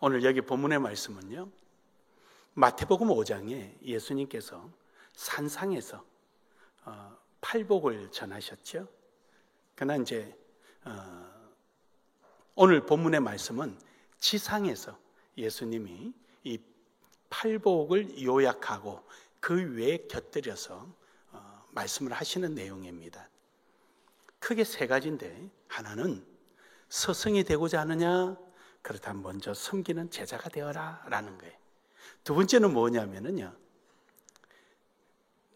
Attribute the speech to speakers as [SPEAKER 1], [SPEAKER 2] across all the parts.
[SPEAKER 1] 오늘 여기 본문의 말씀은요, 마태복음 5장에 예수님께서 산상에서 팔복을 전하셨죠. 그러나 이제 오늘 본문의 말씀은 지상에서 예수님이 이 팔복을 요약하고 그 외에 곁들여서 말씀을 하시는 내용입니다. 크게 세 가지인데, 하나는 스승이 되고자 하느냐? 그렇다면 먼저 섬기는 제자가 되어라 라는 거예요. 두 번째는 뭐냐면요,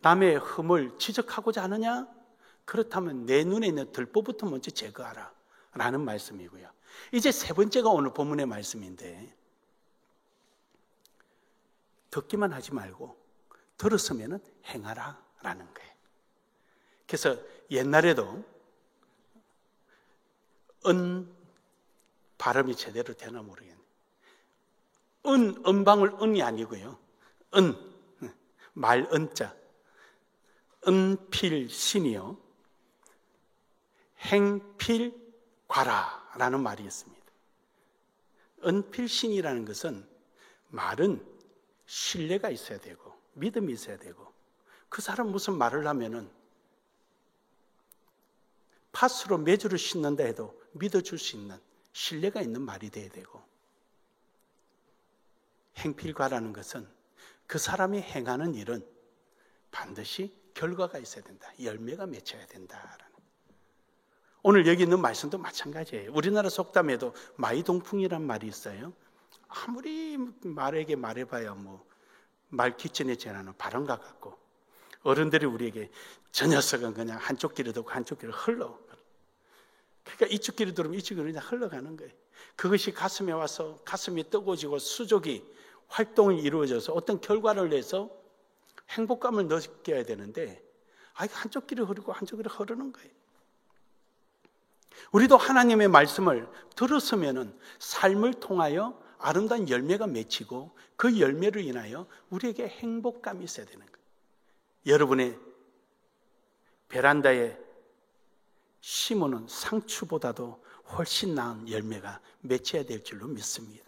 [SPEAKER 1] 남의 흠을 지적하고자 하느냐? 그렇다면 내 눈에 있는 들보부터 먼저 제거하라 라는 말씀이고요. 이제 세 번째가 오늘 본문의 말씀인데, 듣기만 하지 말고 들었으면 행하라 라는 거예요. 그래서 옛날에도 발음이 제대로 되나 모르겠네. 음방울 은이 아니고요. 말 은자. 은필신이요. 행필과라라는 말이 있습니다. 은필신이라는 것은 말은 신뢰가 있어야 되고 믿음이 있어야 되고, 그 사람 무슨 말을 하면은 팥으로 메주를 씻는다 해도 믿어줄 수 있는 신뢰가 있는 말이 돼야 되고, 행필과라는 것은 그 사람이 행하는 일은 반드시 결과가 있어야 된다, 열매가 맺혀야 된다라는. 오늘 여기 있는 말씀도 마찬가지예요. 우리나라 속담에도 마이동풍이란 말이 있어요. 아무리 말에게 말해봐야 말 뒷전에 전하는 바람과 같고, 어른들이 우리에게 저 녀석은 그냥 한쪽 길을 듣고 한쪽 길을 흘러. 그러니까 이쪽 길을 들으면 이쪽 길을 그냥 흘러가는 거예요. 그것이 가슴에 와서 가슴이 뜨거워지고 수족이 활동이 이루어져서 어떤 결과를 내서 행복감을 느껴야 되는데, 한쪽 길을 흐르고 한쪽 길을 흐르는 거예요. 우리도 하나님의 말씀을 들었으면 삶을 통하여 아름다운 열매가 맺히고, 그 열매로 인하여 우리에게 행복감이 있어야 되는 거예요. 여러분의 베란다에 심어놓은 상추보다도 훨씬 나은 열매가 맺혀야 될 줄로 믿습니다.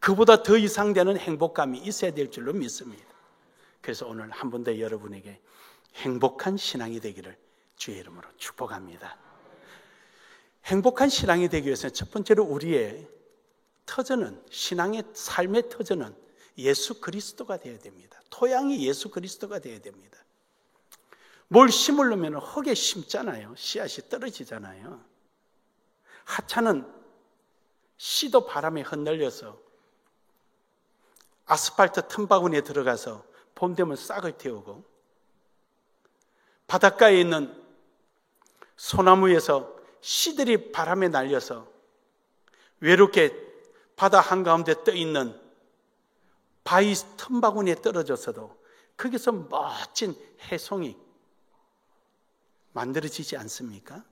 [SPEAKER 1] 그보다 더 이상 되는 행복감이 있어야 될 줄로 믿습니다. 그래서 오늘 한 번 더 여러분에게 행복한 신앙이 되기를 주의 이름으로 축복합니다. 행복한 신앙이 되기 위해서는 첫 번째로 우리의 터전은, 신앙의 삶의 터전은 예수 그리스도가 되어야 됩니다. 토양이 예수 그리스도가 되어야 됩니다. 뭘 심으려면 흙에 심잖아요. 씨앗이 떨어지잖아요. 하찮은 씨도 바람에 흩날려서 아스팔트 틈바구니에 들어가서 봄 되면 싹을 틔우고, 바닷가에 있는 소나무에서 씨들이 바람에 날려서 외롭게 바다 한가운데 떠있는 바위 틈바구니에 떨어져서도 거기서 멋진 해송이 만들어지지 않습니까?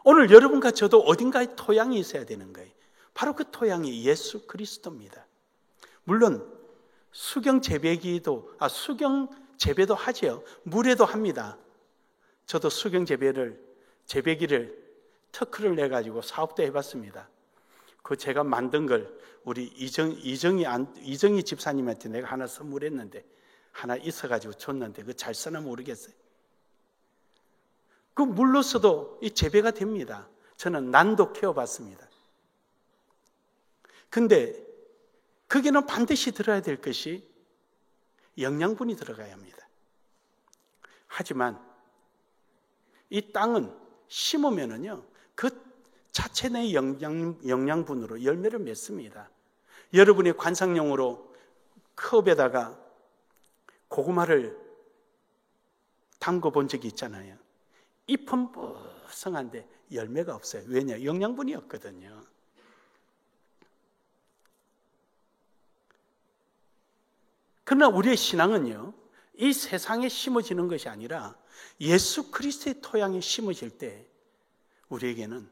[SPEAKER 1] 오늘 여러분과 저도 어딘가에 토양이 있어야 되는 거예요. 바로 그 토양이 예수 그리스도입니다. 물론 수경 재배도 하죠. 물에도 합니다. 저도 수경 재배기를 특허를 내가지고 사업도 해봤습니다. 그 제가 만든 걸 우리 이정희 집사님한테 내가 하나 선물했는데, 하나 있어가지고 줬는데 그거 잘 쓰나 모르겠어요. 그 물로서도 이 재배가 됩니다. 저는 난도 키워봤습니다. 근데 거기는 반드시 들어야 될 것이 영양분이 들어가야 합니다. 하지만 이 땅은 심으면은요, 그 자체 내 영양분으로 열매를 맺습니다. 여러분이 관상용으로 컵에다가 고구마를 담궈 본 적이 있잖아요. 잎은 뽀송한데 열매가 없어요. 왜냐? 영양분이 없거든요. 그러나 우리의 신앙은요, 이 세상에 심어지는 것이 아니라 예수 그리스도의 토양에 심어질 때 우리에게는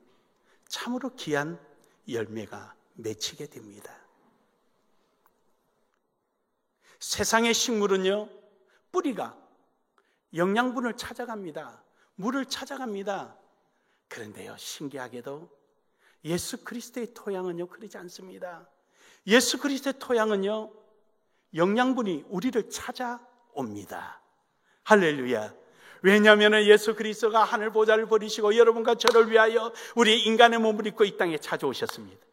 [SPEAKER 1] 참으로 귀한 열매가 맺히게 됩니다. 세상의 식물은요, 뿌리가 영양분을 찾아갑니다. 물을 찾아갑니다. 그런데요, 신기하게도 예수 그리스도의 토양은요, 그러지 않습니다. 예수 그리스도의 토양은요, 영양분이 우리를 찾아옵니다. 할렐루야. 왜냐하면 예수 그리스도가 하늘 보좌를 버리시고 여러분과 저를 위하여 우리 인간의 몸을 입고 이 땅에 찾아오셨습니다.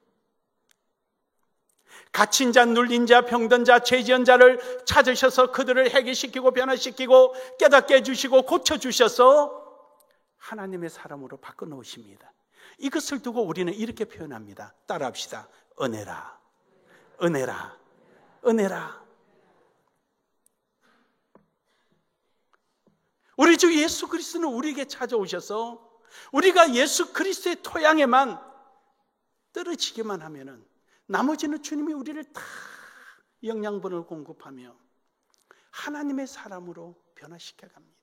[SPEAKER 1] 갇힌 자, 눌린 자, 병든 자, 죄지은 자를 찾으셔서 그들을 해결시키고 변화시키고 깨닫게 해주시고 고쳐주셔서 하나님의 사람으로 바꿔놓으십니다. 이것을 두고 우리는 이렇게 표현합니다. 따라합시다. 은혜라, 은혜라, 은혜라. 우리 주 예수 그리스도는 우리에게 찾아오셔서 우리가 예수 그리스도의 토양에만 떨어지기만 하면은 나머지는 주님이 우리를 다 영양분을 공급하며 하나님의 사람으로 변화시켜 갑니다.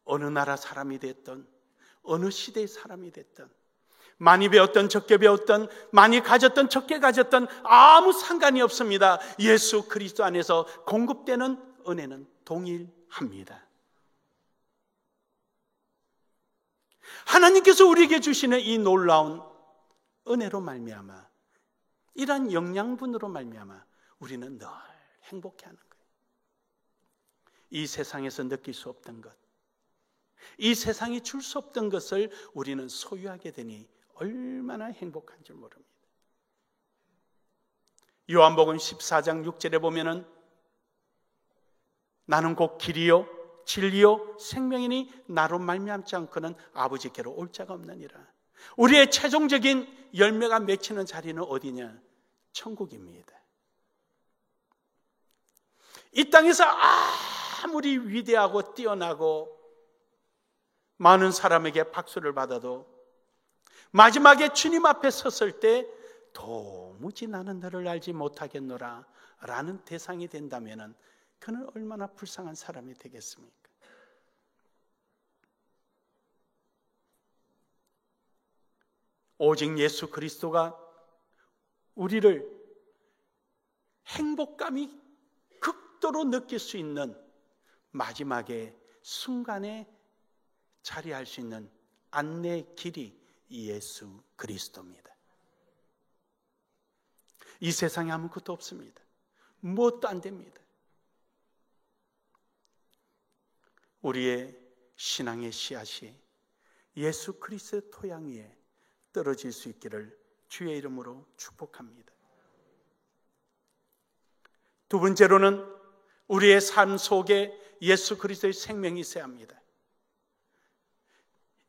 [SPEAKER 1] 어느 나라 사람이 됐든 어느 시대의 사람이 됐든 많이 배웠든 적게 배웠든 많이 가졌든 적게 가졌든 아무 상관이 없습니다. 예수 그리스도 안에서 공급되는 은혜는 동일합니다. 하나님께서 우리에게 주시는 이 놀라운 은혜로 말미암아, 이러한 영양분으로 말미암아 우리는 늘 행복해하는 거예요. 이 세상에서 느낄 수 없던 것, 이 세상이 줄 수 없던 것을 우리는 소유하게 되니 얼마나 행복한 줄 모릅니다. 요한복음 14장 6절에 보면은 나는 곧 길이요 진리요 생명이니 나로 말미암지 않고는 아버지께로 올 자가 없느니라. 우리의 최종적인 열매가 맺히는 자리는 어디냐? 천국입니다. 이 땅에서 아무리 위대하고 뛰어나고 많은 사람에게 박수를 받아도 마지막에 주님 앞에 섰을 때 도무지 나는 너를 알지 못하겠노라 라는 대상이 된다면 그는 얼마나 불쌍한 사람이 되겠습니까? 오직 예수 그리스도가 우리를 행복감이 극도로 느낄 수 있는 마지막에 순간에 자리할 수 있는 안내 길이 예수 그리스도입니다. 이 세상에 아무것도 없습니다. 무엇도 안 됩니다. 우리의 신앙의 씨앗이 예수 그리스도의 토양 위에 떨어질 수 있기를 주의 이름으로 축복합니다. 두 번째로는 우리의 삶 속에 예수 그리스도의 생명이 있어야 합니다.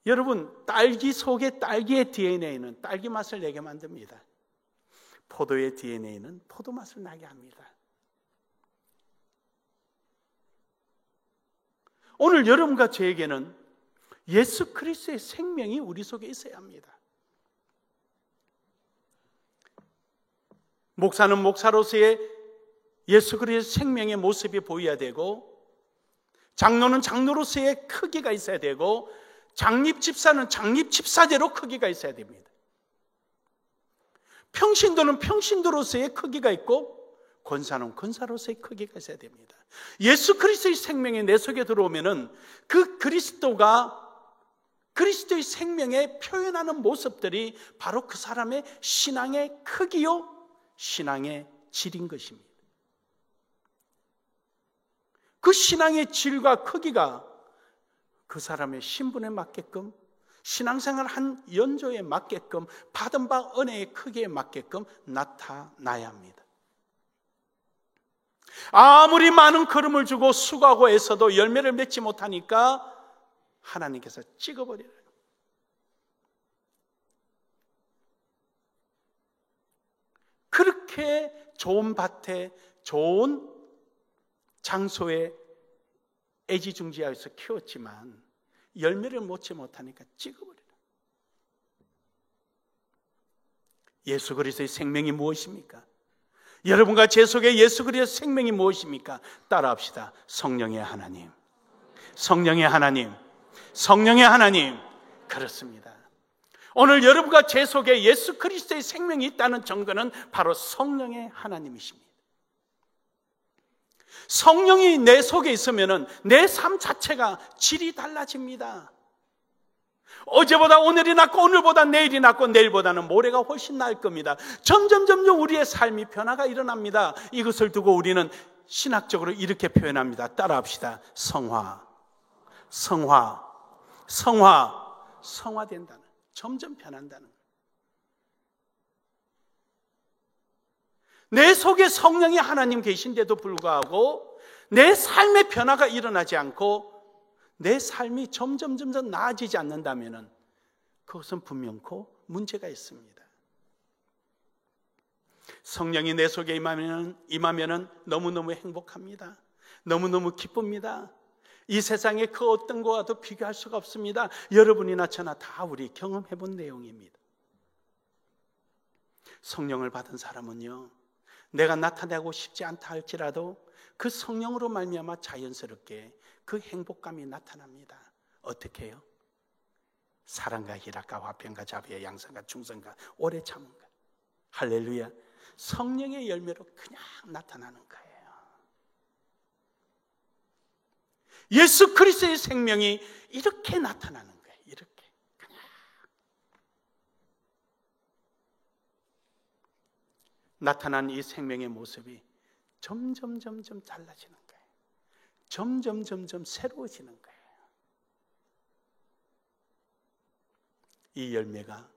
[SPEAKER 1] 여러분, 딸기 속에 딸기의 DNA는 딸기 맛을 내게 만듭니다. 포도의 DNA는 포도 맛을 나게 합니다. 오늘 여러분과 저에게는 예수 그리스도의 생명이 우리 속에 있어야 합니다. 목사는 목사로서의 예수 그리스도의 생명의 모습이 보여야 되고, 장로는 장로로서의 크기가 있어야 되고, 장립집사는 장립집사대로 크기가 있어야 됩니다. 평신도는 평신도로서의 크기가 있고, 권사는 권사로서의 크기가 있어야 됩니다. 예수 그리스도의 생명이 내 속에 들어오면은 그 그리스도가 그리스도의 생명에 표현하는 모습들이 바로 그 사람의 신앙의 크기요, 신앙의 질인 것입니다. 그 신앙의 질과 크기가 그 사람의 신분에 맞게끔, 신앙생활 한 연조에 맞게끔, 받은 바 은혜의 크기에 맞게끔 나타나야 합니다. 아무리 많은 걸음을 주고 수고하고 애써도 열매를 맺지 못하니까 하나님께서 찍어버려요. 그렇게 좋은 밭에 좋은 장소에 애지중지하여서 키웠지만 열매를 맺지 못하니까 찍어버려요. 예수 그리스도의 생명이 무엇입니까? 여러분과 제 속에 예수 그리스도의 생명이 무엇입니까? 따라합시다. 성령의 하나님, 성령의 하나님, 성령의 하나님. 그렇습니다. 오늘 여러분과 제 속에 예수 그리스도의 생명이 있다는 증거는 바로 성령의 하나님이십니다. 성령이 내 속에 있으면 내 삶 자체가 질이 달라집니다. 어제보다 오늘이 낫고 오늘보다 내일이 낫고 내일보다는 모레가 훨씬 나을 겁니다. 점점 우리의 삶이 변화가 일어납니다. 이것을 두고 우리는 신학적으로 이렇게 표현합니다. 따라합시다. 성화된다는, 점점 변한다는. 내 속에 성령이 하나님 계신데도 불구하고 내 삶의 변화가 일어나지 않고 내 삶이 점점 나아지지 않는다면 그것은 분명코 문제가 있습니다. 성령이 내 속에 임하면 너무너무 행복합니다. 너무너무 기쁩니다. 이 세상에 그 어떤 것과도 비교할 수가 없습니다. 여러분이나 저나 다 우리 경험해 본 내용입니다. 성령을 받은 사람은요, 내가 나타내고 싶지 않다 할지라도 그 성령으로 말미암아 자연스럽게 그 행복감이 나타납니다. 어떻게 해요? 사랑과 희락과 화평과 자비와 양선과 충성과 오래 참음과. 할렐루야. 성령의 열매로 그냥 나타나는 거예요. 예수 그리스도의 생명이 이렇게 나타나는 거예요. 이렇게 그냥. 나타난 이 생명의 모습이 점점 달라지는 거예요. 점점 새로워지는 거예요. 이 열매가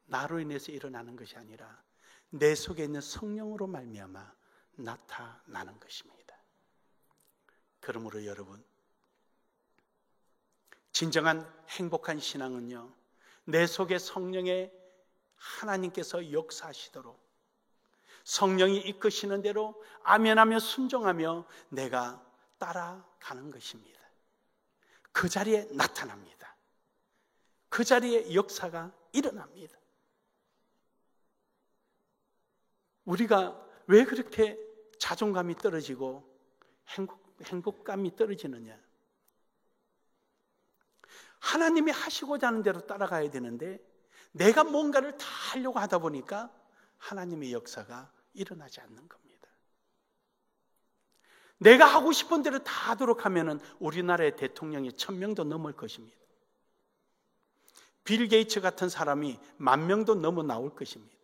[SPEAKER 1] 나로 인해서 일어나는 것이 아니라 내 속에 있는 성령으로 말미암아 나타나는 것입니다. 그러므로 여러분, 진정한 행복한 신앙은요, 내 속에 성령의 하나님께서 역사하시도록 성령이 이끄시는 대로 아멘하며 순종하며 내가 따라가는 것입니다. 그 자리에 나타납니다. 그 자리에 역사가 일어납니다. 우리가 왜 그렇게 자존감이 떨어지고 행복감이 떨어지느냐? 하나님이 하시고자 하는 대로 따라가야 되는데 내가 뭔가를 다 하려고 하다 보니까 하나님의 역사가 일어나지 않는 겁니다. 내가 하고 싶은 대로 다 하도록 하면은 우리나라의 대통령이 1000명도 넘을 것입니다. 빌 게이츠 같은 사람이 10,000명도 넘어 나올 것입니다.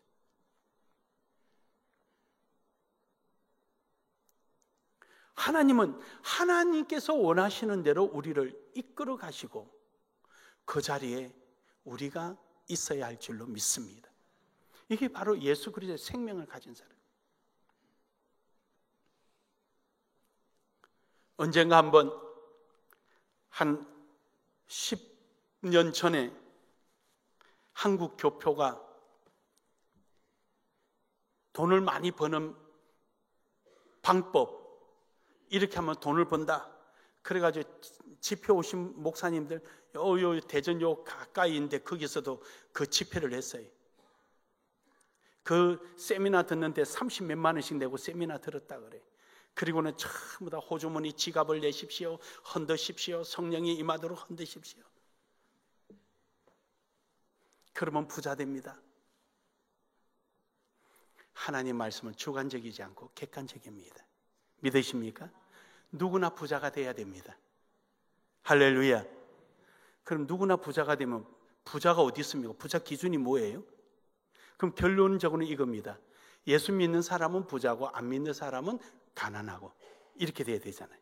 [SPEAKER 1] 하나님은 하나님께서 원하시는 대로 우리를 이끌어 가시고 그 자리에 우리가 있어야 할 줄로 믿습니다. 이게 바로 예수 그리스도의 생명을 가진 사람. 언젠가 한번 한 10년 전에 한국 교표가 돈을 많이 버는 방법, 이렇게 하면 돈을 번다. 그래가지고 집회 오신 목사님들 요 대전 요 가까이인데 거기서도 그 집회를 했어요. 그 세미나 듣는데 30몇만 원씩 내고 세미나 들었다 그래. 그리고는 전부 다 호주머니 지갑을 내십시오, 흔드십시오, 성령이 임하도록 흔드십시오. 그러면 부자 됩니다. 하나님 말씀은 주관적이지 않고 객관적입니다. 믿으십니까? 누구나 부자가 돼야 됩니다. 할렐루야. 그럼 누구나 부자가 되면 부자가 어디 있습니까? 부자 기준이 뭐예요? 그럼 결론적으로는 이겁니다. 예수 믿는 사람은 부자고 안 믿는 사람은 가난하고 이렇게 돼야 되잖아요.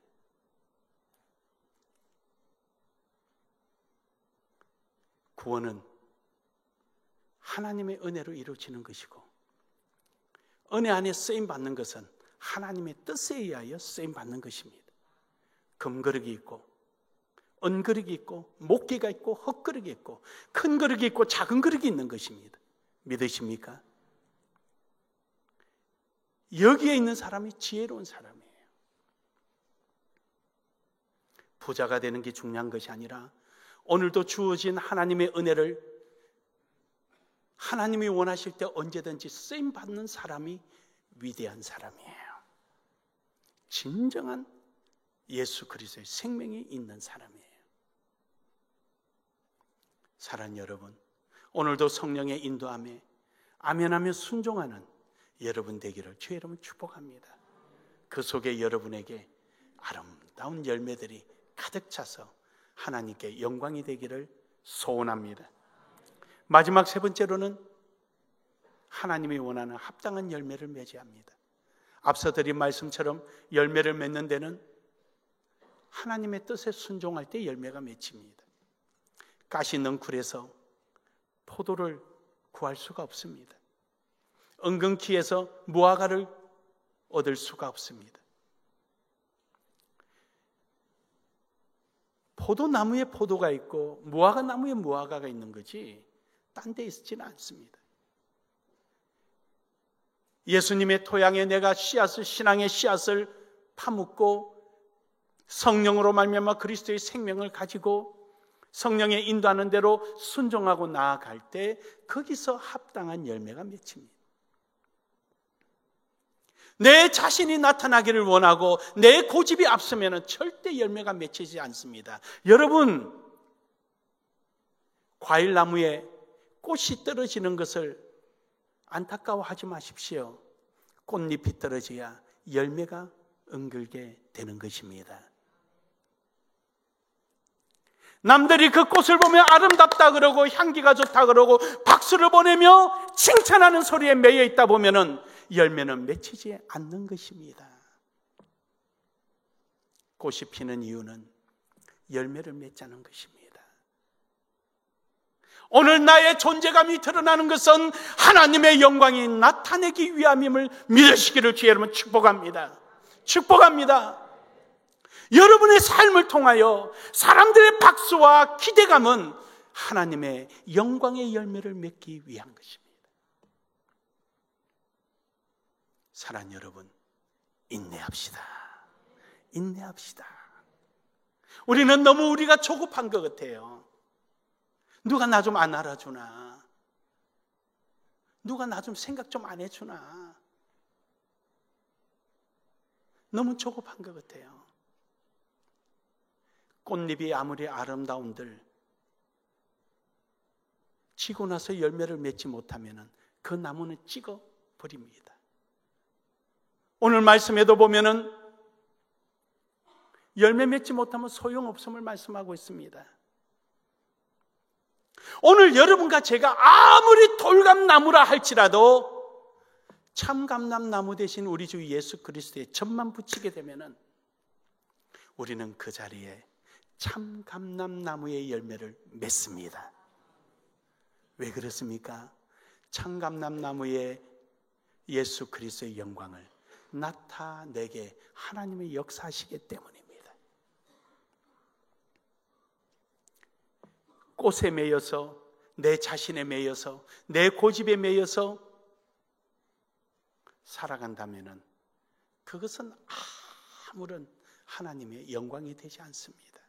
[SPEAKER 1] 구원은 하나님의 은혜로 이루어지는 것이고 은혜 안에 쓰임받는 것은 하나님의 뜻에 의하여 쓰임받는 것입니다. 금그릇이 있고 은그릇이 있고 목기가 있고 흙그릇이 있고 큰 그릇이 있고 작은 그릇이 있는 것입니다. 믿으십니까? 여기에 있는 사람이 지혜로운 사람이에요. 부자가 되는 게 중요한 것이 아니라 오늘도 주어진 하나님의 은혜를 하나님이 원하실 때 언제든지 쓰임받는 사람이 위대한 사람이에요. 진정한 예수 그리스도의 생명이 있는 사람이에요. 사랑하는 여러분, 오늘도 성령의 인도함에 아멘하며 순종하는 여러분 되기를 주의 이름으로 축복합니다. 그 속에 여러분에게 아름다운 열매들이 가득 차서 하나님께 영광이 되기를 소원합니다. 마지막 세 번째로는 하나님이 원하는 합당한 열매를 맺어야 합니다. 앞서 드린 말씀처럼 열매를 맺는 데는 하나님의 뜻에 순종할 때 열매가 맺힙니다. 가시 넝쿨에서 포도를 구할 수가 없습니다. 은근키에서 무화과를 얻을 수가 없습니다. 포도나무에 포도가 있고 무화과 나무에 무화과가 있는 거지 딴 데 있지는 않습니다. 예수님의 토양에 내가 신앙의 씨앗을 파묻고 성령으로 말미암아 그리스도의 생명을 가지고 성령의 인도하는 대로 순종하고 나아갈 때 거기서 합당한 열매가 맺힙니다. 내 자신이 나타나기를 원하고 내 고집이 앞서면 절대 열매가 맺히지 않습니다. 여러분, 과일나무에 꽃이 떨어지는 것을 안타까워하지 마십시오. 꽃잎이 떨어져야 열매가 엉글게 되는 것입니다. 남들이 그 꽃을 보며 아름답다 그러고 향기가 좋다 그러고 박수를 보내며 칭찬하는 소리에 매여 있다 보면은 열매는 맺히지 않는 것입니다. 꽃이 피는 이유는 열매를 맺자는 것입니다. 오늘 나의 존재감이 드러나는 것은 하나님의 영광이 나타내기 위함임을 믿으시기를 주의 이름으로 축복합니다. 축복합니다. 여러분의 삶을 통하여 사람들의 박수와 기대감은 하나님의 영광의 열매를 맺기 위한 것입니다. 사랑하는 여러분, 인내합시다. 인내합시다. 우리는 너무 우리가 조급한 것 같아요. 누가 나 좀 안 알아주나? 누가 나 좀 생각 좀 안 해주나? 너무 조급한 것 같아요. 꽃잎이 아무리 아름다운들 지고 나서 열매를 맺지 못하면 그 나무는 찍어 버립니다. 오늘 말씀에도 보면은 열매 맺지 못하면 소용없음을 말씀하고 있습니다. 오늘 여러분과 제가 아무리 돌감나무라 할지라도 참감람나무 대신 우리 주 예수 그리스도의 젖만 붙이게 되면은 우리는 그 자리에 참감람나무의 열매를 맺습니다. 왜 그렇습니까? 참감람나무의 예수 그리스도의 영광을 나타내게 하나님의 역사하시기 때문입니다. 꽃에 매여서 내 자신에 매여서 내 고집에 매여서 살아간다면 그것은 아무런 하나님의 영광이 되지 않습니다.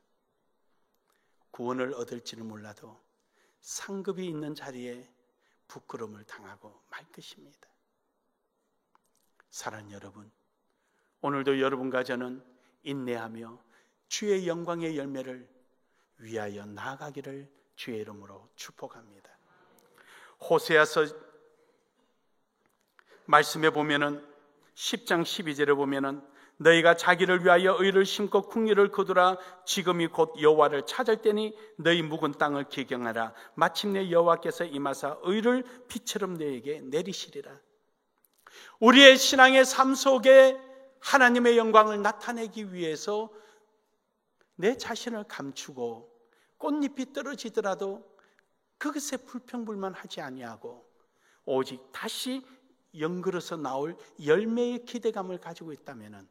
[SPEAKER 1] 구원을 얻을지는 몰라도 상급이 있는 자리에 부끄러움을 당하고 말 것입니다. 사랑하는 여러분, 오늘도 여러분과 저는 인내하며 주의 영광의 열매를 위하여 나아가기를 주의 이름으로 축복합니다. 호세아서 말씀에 보면은 10장 12절에 보면은 너희가 자기를 위하여 의를 심고 궁리를 거두라. 지금이 곧 여호와를 찾을 때니 너희 묵은 땅을 기경하라. 마침내 여호와께서 임하사 의를 비처럼 너희에게 내리시리라. 우리의 신앙의 삶 속에 하나님의 영광을 나타내기 위해서 내 자신을 감추고 꽃잎이 떨어지더라도 그것에 불평불만하지 아니하고 오직 다시 연그러서 나올 열매의 기대감을 가지고 있다면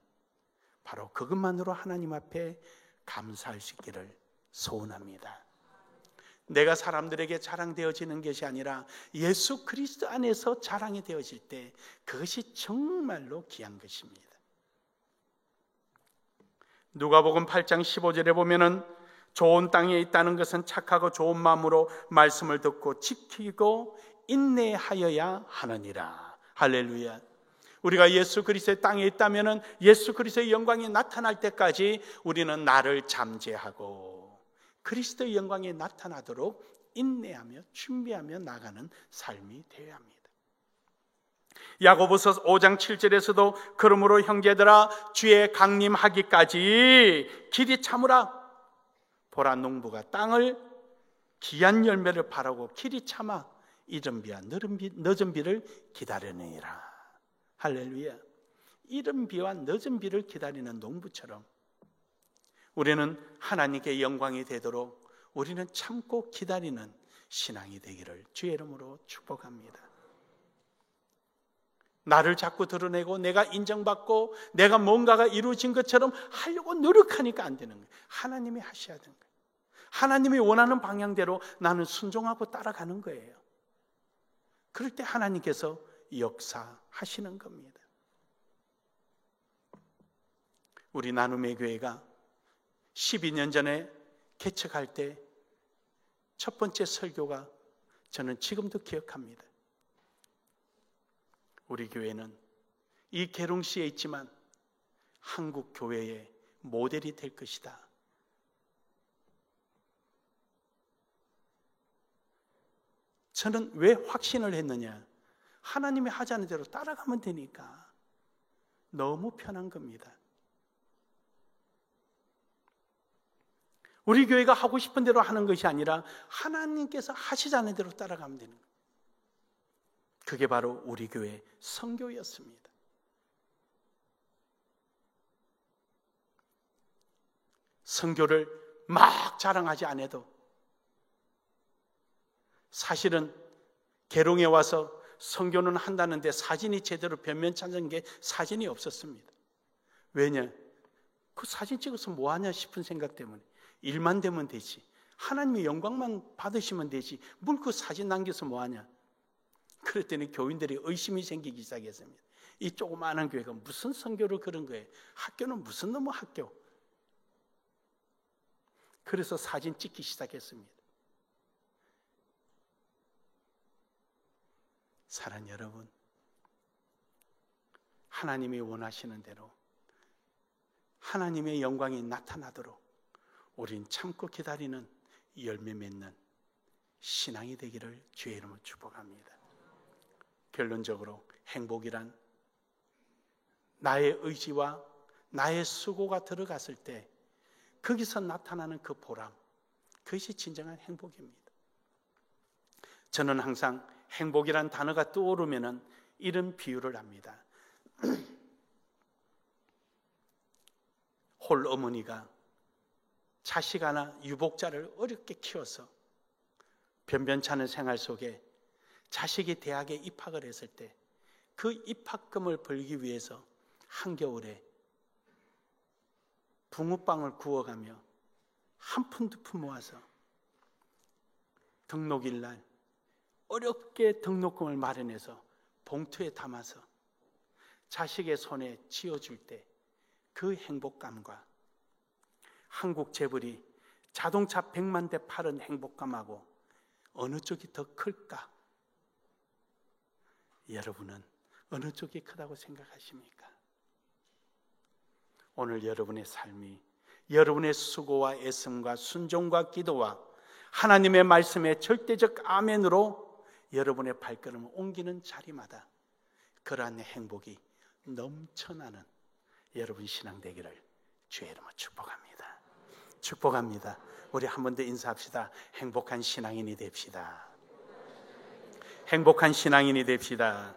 [SPEAKER 1] 바로 그것만으로 하나님 앞에 감사할 수 있기를 소원합니다. 내가 사람들에게 자랑되어지는 것이 아니라 예수 그리스도 안에서 자랑이 되어질 때 그것이 정말로 귀한 것입니다. 누가복음 8장 15절에 보면은 좋은 땅에 있다는 것은 착하고 좋은 마음으로 말씀을 듣고 지키고 인내하여야 하느니라. 할렐루야. 우리가 예수 그리스도의 땅에 있다면 예수 그리스도의 영광이 나타날 때까지 우리는 나를 잠재하고 그리스도의 영광이 나타나도록 인내하며 준비하며 나가는 삶이 되어야 합니다. 야고보서 5장 7절에서도 그러므로 형제들아 주의 강림하기까지 길이 참으라. 보라 농부가 땅을 귀한 열매를 바라고 길이 참아 이른 비와 늦은 비를 기다리느니라. 할렐루야. 이른 비와 늦은 비를 기다리는 농부처럼 우리는 하나님께 영광이 되도록 우리는 참고 기다리는 신앙이 되기를 주의 이름으로 축복합니다. 나를 자꾸 드러내고 내가 인정받고 내가 뭔가가 이루어진 것처럼 하려고 노력하니까 안 되는 거예요. 하나님이 하셔야 되는 거예요. 하나님이 원하는 방향대로 나는 순종하고 따라가는 거예요. 그럴 때 하나님께서 역사하시는 겁니다. 우리 나눔의 교회가 12년 전에 개척할 때 첫 번째 설교가 저는 지금도 기억합니다. 우리 교회는 이 계룡시에 있지만 한국 교회의 모델이 될 것이다. 저는 왜 확신을 했느냐? 하나님이 하자는 대로 따라가면 되니까. 너무 편한 겁니다. 우리 교회가 하고 싶은 대로 하는 것이 아니라 하나님께서 하시자는 대로 따라가면 되는 거예요. 그게 바로 우리 교회의 선교였습니다. 선교를 막 자랑하지 않아도 사실은 계룡에 와서 선교는 한다는데 사진이 제대로 변면 찾은 게 사진이 없었습니다. 왜냐? 그 사진 찍어서 뭐하냐 싶은 생각 때문에 일만 되면 되지, 하나님의 영광만 받으시면 되지, 뭘 그 사진 남겨서 뭐하냐. 그랬더니 교인들이 의심이 생기기 시작했습니다. 이 조그마한 교회가 무슨 선교를 그런 거예요. 학교는 무슨 놈의 학교. 그래서 사진 찍기 시작했습니다. 사랑하는 여러분, 하나님이 원하시는 대로 하나님의 영광이 나타나도록 우린 참고 기다리는 열매 맺는 신앙이 되기를 주의 이름으로 축복합니다. 결론적으로 행복이란 나의 의지와 나의 수고가 들어갔을 때 거기서 나타나는 그 보람, 그것이 진정한 행복입니다. 저는 항상 행복이란 단어가 떠오르면 이런 비유를 합니다. 홀 어머니가 자식 하나 유복자를 어렵게 키워서 변변찮은 생활 속에 자식이 대학에 입학을 했을 때 그 입학금을 벌기 위해서 한겨울에 붕어빵을 구워가며 한 푼 두 푼 모아서 등록일 날 어렵게 등록금을 마련해서 봉투에 담아서 자식의 손에 쥐어줄 때 그 행복감과 한국 재벌이 자동차 100만 대 파는 행복감하고 어느 쪽이 더 클까? 여러분은 어느 쪽이 크다고 생각하십니까? 오늘 여러분의 삶이 여러분의 수고와 애씀과 순종과 기도와 하나님의 말씀의 절대적 아멘으로 여러분의 발걸음을 옮기는 자리마다 그러한 행복이 넘쳐나는 여러분 신앙 되기를 주의 이름으로 축복합니다. 축복합니다. 우리 한 번 더 인사합시다. 행복한 신앙인이 됩시다. 행복한 신앙인이 됩시다.